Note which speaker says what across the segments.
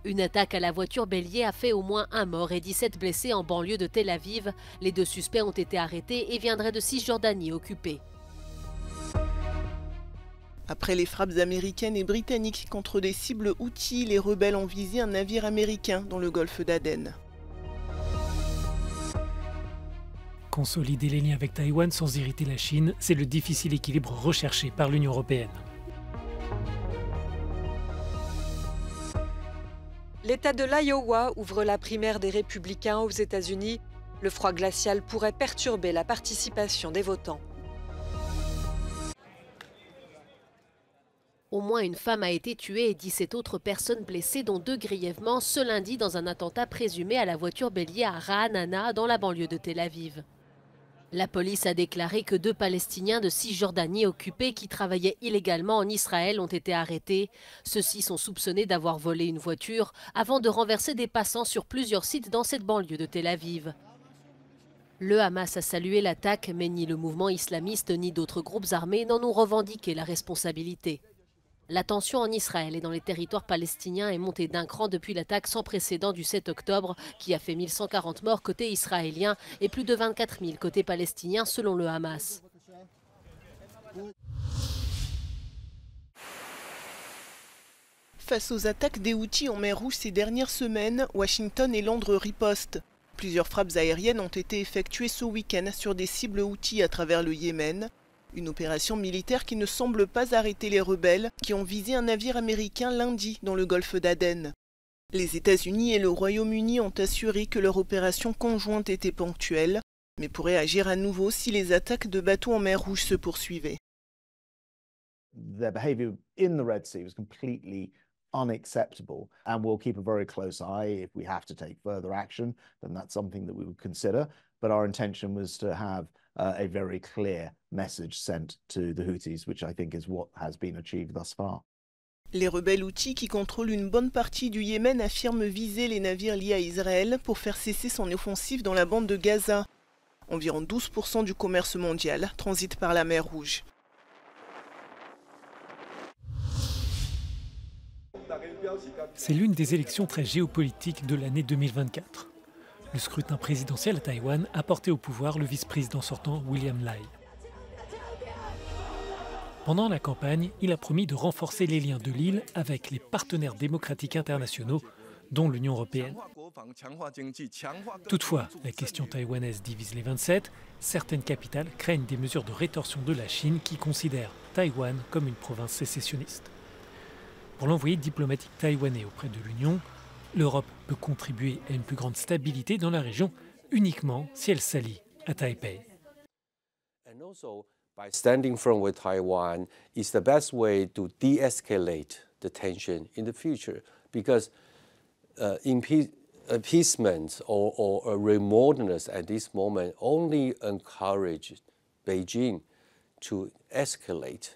Speaker 1: Une attaque à la voiture bélier a fait au moins un mort et 17 blessés en banlieue de Tel Aviv. Les 2 suspects ont été arrêtés et viendraient de Cisjordanie occupée.
Speaker 2: Après les frappes américaines et britanniques contre des cibles Houthis, les rebelles ont visé un navire américain dans le golfe d'Aden.
Speaker 3: Consolider les liens avec Taïwan sans irriter la Chine, c'est le difficile équilibre recherché par l'Union européenne.
Speaker 4: L'État de l'Iowa ouvre la primaire des républicains aux États-Unis. Le froid glacial pourrait perturber la participation des votants.
Speaker 1: Au moins une femme a été tuée et 17 autres personnes blessées, dont 2 grièvement, ce lundi dans un attentat présumé à la voiture bélier à Ra'anana, dans la banlieue de Tel Aviv. La police a déclaré que 2 Palestiniens de Cisjordanie occupés qui travaillaient illégalement en Israël ont été arrêtés. Ceux-ci sont soupçonnés d'avoir volé une voiture avant de renverser des passants sur plusieurs sites dans cette banlieue de Tel Aviv. Le Hamas a salué l'attaque, mais ni le mouvement islamiste ni d'autres groupes armés n'en ont revendiqué la responsabilité. La tension en Israël et dans les territoires palestiniens est montée d'un cran depuis l'attaque sans précédent du 7 octobre qui a fait 1140 morts côté israélien et plus de 24 000 côté palestinien selon le Hamas.
Speaker 2: Face aux attaques des Houthis en mer Rouge ces dernières semaines, Washington et Londres ripostent. Plusieurs frappes aériennes ont été effectuées ce week-end sur des cibles Houthis à travers le Yémen. Une opération militaire qui ne semble pas arrêter les rebelles qui ont visé un navire américain lundi dans le golfe d'Aden. Les États-Unis et le Royaume-Uni ont assuré que leur opération conjointe était ponctuelle, mais pourrait agir à nouveau si les attaques de bateaux en mer Rouge se poursuivaient.
Speaker 5: Their behaviour in the Red Sea was completely unacceptable, and we'll keep a very close eye. If we have to take further action, then that's something that we would consider. But our intention was to have a very clear message sent to the Houthis, which I think is what has been achieved thus far.
Speaker 2: Les rebelles Houthis qui contrôlent une bonne partie du Yémen affirment viser les navires liés à Israël pour faire cesser son offensive dans la bande de Gaza. Environ 12% du commerce mondial transite par la mer Rouge.
Speaker 3: C'est l'une des élections très géopolitiques de l'année 2024. Le scrutin présidentiel à Taïwan a porté au pouvoir le vice-président sortant William Lai. Pendant la campagne, il a promis de renforcer les liens de l'île avec les partenaires démocratiques internationaux, dont l'Union européenne. Toutefois, la question taïwanaise divise les 27. Certaines capitales craignent des mesures de rétorsion de la Chine qui considère Taïwan comme une province sécessionniste. Pour l'envoyé diplomatique taïwanais auprès de l'Union, l'Europe peut contribuer à une plus grande stabilité dans la région uniquement si elle s'allie à Taipei.
Speaker 6: By standing firm with Taiwan is the best way to de-escalate the tension in the future, because appeasement or remoteness at this moment only encourages Beijing to escalate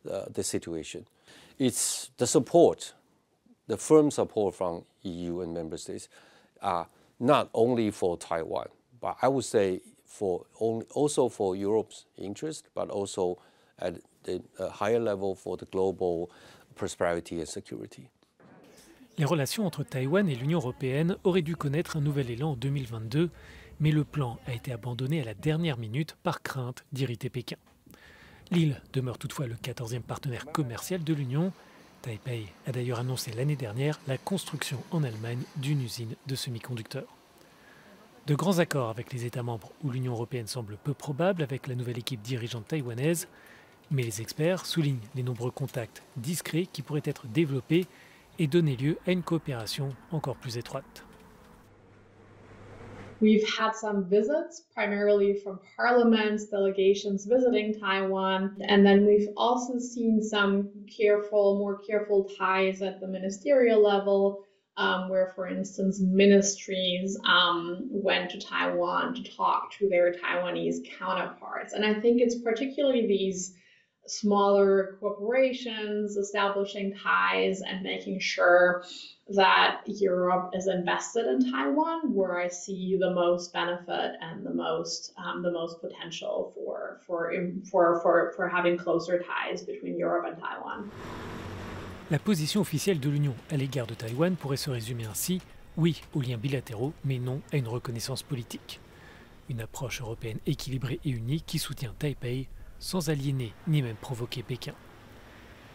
Speaker 6: the situation. It's the support, the firm support from EU and member states, not only for Taiwan, but I would say also for Europe's interest, but also at the higher level for the global prosperity and security.
Speaker 3: Les relations entre Taïwan et l'Union européenne auraient dû connaître un nouvel élan en 2022, mais le plan a été abandonné à la dernière minute par crainte d'irriter Pékin. L'île demeure toutefois le 14e partenaire commercial de l'Union. Taipei a d'ailleurs annoncé l'année dernière la construction en Allemagne d'une usine de semi-conducteurs. De grands accords avec les États membres où l'Union européenne semble peu probable avec la nouvelle équipe dirigeante taïwanaise, mais les experts soulignent les nombreux contacts discrets qui pourraient être développés et donner lieu à une coopération encore plus étroite.
Speaker 7: We've had some visits, primarily from parliaments, delegations visiting Taiwan, and then we've also seen some more careful ties at the ministerial level, where, for instance, ministries went to Taiwan to talk to their Taiwanese counterparts. And I think it's particularly these smaller corporations establishing ties and making sure that Europe is invested in Taiwan where I see the most benefit and the most potential for having closer ties between Europe and Taiwan.
Speaker 3: La position officielle de l'Union à l'égard de Taïwan pourrait se résumer ainsi: oui aux liens bilatéraux, mais non à une reconnaissance politique. Une approche européenne équilibrée et unie qui soutient Taipei sans aliéner ni même provoquer Pékin.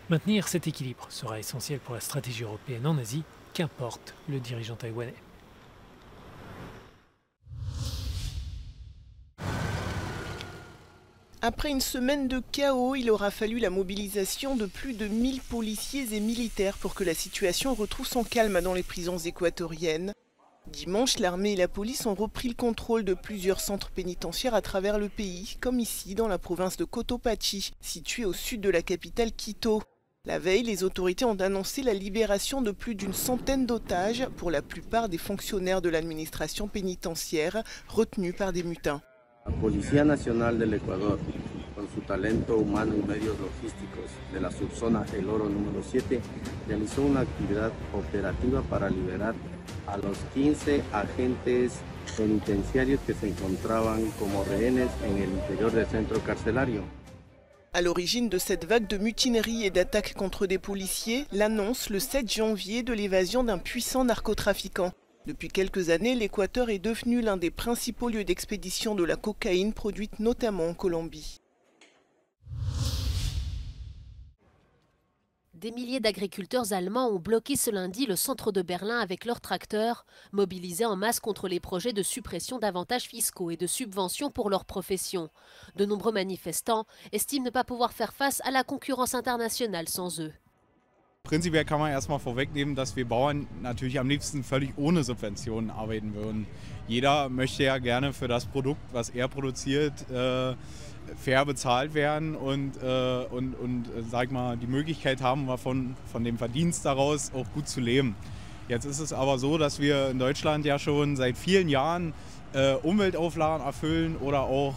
Speaker 3: Maintenir cet équilibre sera essentiel pour la stratégie européenne en Asie, qu'importe le dirigeant taïwanais.
Speaker 2: Après une semaine de chaos, il aura fallu la mobilisation de plus de 1000 policiers et militaires pour que la situation retrouve son calme dans les prisons équatoriennes. Dimanche, l'armée et la police ont repris le contrôle de plusieurs centres pénitentiaires à travers le pays, comme ici dans la province de Cotopaxi, située au sud de la capitale Quito. La veille, les autorités ont annoncé la libération de plus d'une centaine d'otages, pour la plupart des fonctionnaires de l'administration pénitentiaire, retenus par des mutins.
Speaker 8: La Policía Nacional del Ecuador, con su talento humano y medios logísticos de la subzona El Oro número 7, realizó una actividad operativa para liberar a los 15 agentes penitenciarios que se encontraban como rehenes en el interior del centro carcelario.
Speaker 2: À l'origine de cette vague de mutineries et d'attaques contre des policiers, l'annonce le 7 janvier de l'évasion d'un puissant narcotrafiquant. Depuis quelques années, l'Équateur est devenu l'un des principaux lieux d'expédition de la cocaïne produite notamment en Colombie.
Speaker 1: Des milliers d'agriculteurs allemands ont bloqué ce lundi le centre de Berlin avec leurs tracteurs, mobilisés en masse contre les projets de suppression d'avantages fiscaux et de subventions pour leur profession. De nombreux manifestants estiment ne pas pouvoir faire face à la concurrence internationale sans eux.
Speaker 9: Prinzipiell kann man erstmal vorwegnehmen, dass wir Bauern natürlich am liebsten völlig ohne Subventionen arbeiten würden. Jeder möchte ja gerne für das Produkt, was er produziert, fair bezahlt werden und sag mal, die Möglichkeit haben, von dem Verdienst daraus auch gut zu leben. Jetzt ist es aber so, dass wir in Deutschland ja schon seit vielen Jahren Umweltauflagen erfüllen oder auch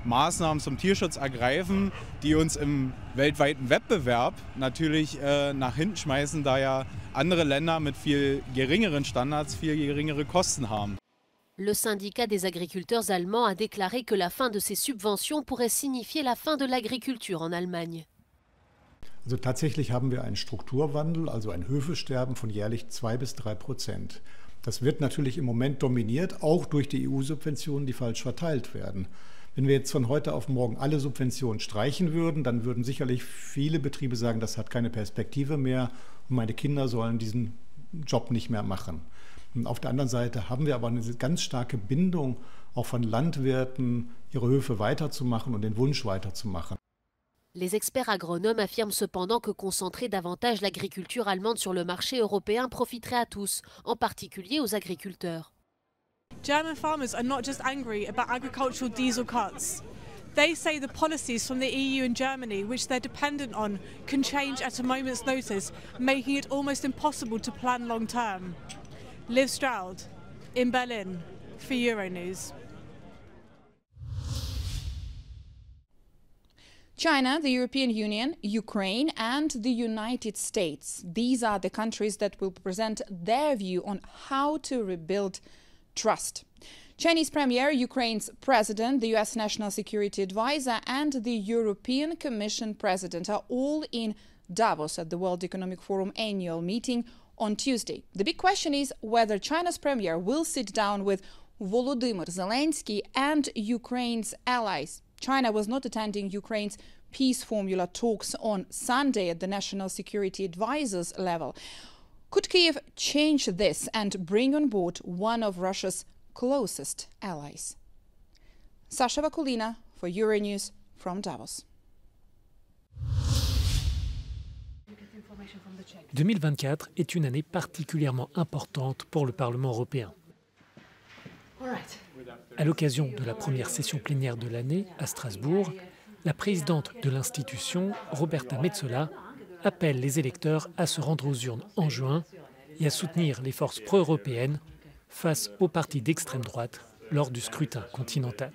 Speaker 9: Maßnahmen zum Tierschutz ergreifen, die uns im weltweiten Wettbewerb natürlich nach hinten schmeißen, da ja andere Länder mit viel geringeren Standards viel geringere Kosten haben.
Speaker 1: Le syndicat des agriculteurs allemands a déclaré que la fin de ces subventions pourrait signifier la fin de l'agriculture en Allemagne.
Speaker 10: Also tatsächlich haben wir einen Strukturwandel, also ein Höfesterben von jährlich 2 bis 3%. Das wird natürlich im Moment dominiert, auch durch die EU-Subventionen, die falsch verteilt werden. Wenn wir jetzt von heute auf morgen alle Subventionen streichen würden, dann würden sicherlich viele Betriebe sagen, das hat keine Perspektive mehr und meine Kinder sollen diesen Job nicht mehr machen. Und auf der anderen Seite haben wir aber eine ganz starke Bindung auch von Landwirten, ihre Höfe weiterzumachen und den Wunsch weiterzumachen.
Speaker 1: Les experts agronomes affirment cependant que concentrer davantage l'agriculture allemande sur le marché européen profiterait à tous, en particulier aux agriculteurs.
Speaker 11: German farmers are not just angry about agricultural diesel cuts. They say the policies from the EU and Germany, which they're dependent on, can change at a moment's notice, making it almost impossible to plan long term. Liv Stroud, in Berlin, for Euronews.
Speaker 12: China, the European Union, Ukraine and the United States. These are the countries that will present their view on how to rebuild trust. Chinese Premier, Ukraine's President, the US National Security Advisor and the European Commission President are all in Davos at the World Economic Forum annual meeting on Tuesday. The big question is whether China's Premier will sit down with Volodymyr Zelensky and Ukraine's allies. China was not attending Ukraine's peace formula talks on Sunday at the National Security Advisors level. Could Kyiv change this and bring on board one of Russia's closest allies? Sasha Vakulina for Euronews from Davos.
Speaker 3: 2024 est une année particulièrement importante pour le Parlement européen. À l'occasion de la première session plénière de l'année à Strasbourg, la présidente de l'institution, Roberta Metsola, appelle les électeurs à se rendre aux urnes en juin et à soutenir les forces pro-européennes face aux partis d'extrême droite lors du scrutin continental.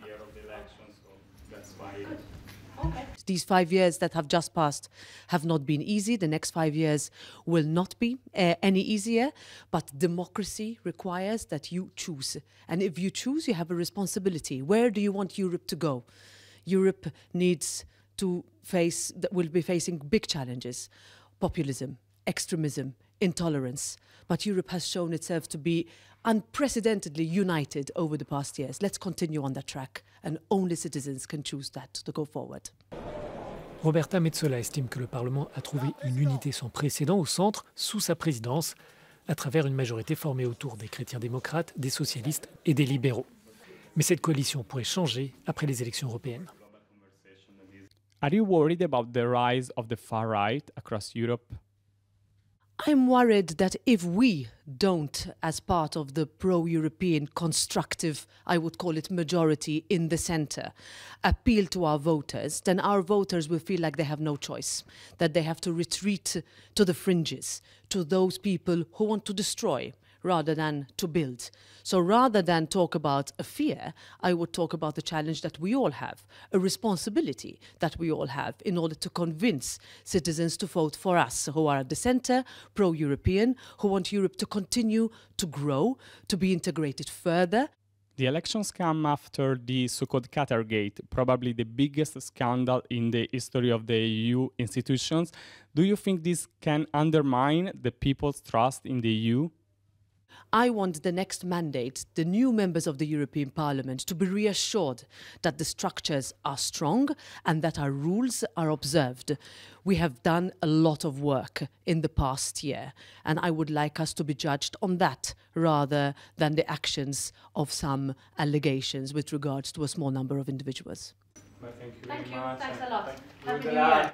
Speaker 13: These 5 years that have just passed have not been easy. The next 5 years will not be any easier. But democracy requires that you choose. And if you choose, you have a responsibility. Where do you want Europe to go? Europe needs to will be facing big challenges. Populism, extremism, intolerance. But Europe has shown itself to be unprecedentedly united over the past years. Let's continue on that track, and only citizens can choose that to go forward.
Speaker 3: Roberta Metsola estime que le Parlement a trouvé une unité sans précédent au centre, sous sa présidence, à travers une majorité formée autour des chrétiens démocrates, des socialistes et des libéraux. Mais cette coalition pourrait changer après les élections européennes.
Speaker 14: Are you worried about the rise of the far right across Europe?
Speaker 13: I'm worried that if we don't, as part of the pro-European constructive, I would call it majority in the centre, appeal to our voters, then our voters will feel like they have no choice, that they have to retreat to the fringes, to those people who want to destroy rather than to build. So rather than talk about a fear, I would talk about the challenge that we all have, a responsibility that we all have in order to convince citizens to vote for us, who are at the centre, pro-European, who want Europe to continue to grow, to be integrated further.
Speaker 14: The elections come after the so-called Qatargate, probably the biggest scandal in the history of the EU institutions. Do you think this can undermine the people's trust in the EU?
Speaker 13: I want the next mandate, the new members of the European Parliament, to be reassured that the structures are strong and that our rules are observed. We have done a lot of work in the past year, and I would like us to be judged on that rather than the actions of some allegations with regards to a small number of individuals.
Speaker 14: Thank you very much.
Speaker 1: Thanks a lot.
Speaker 14: Happy New Year.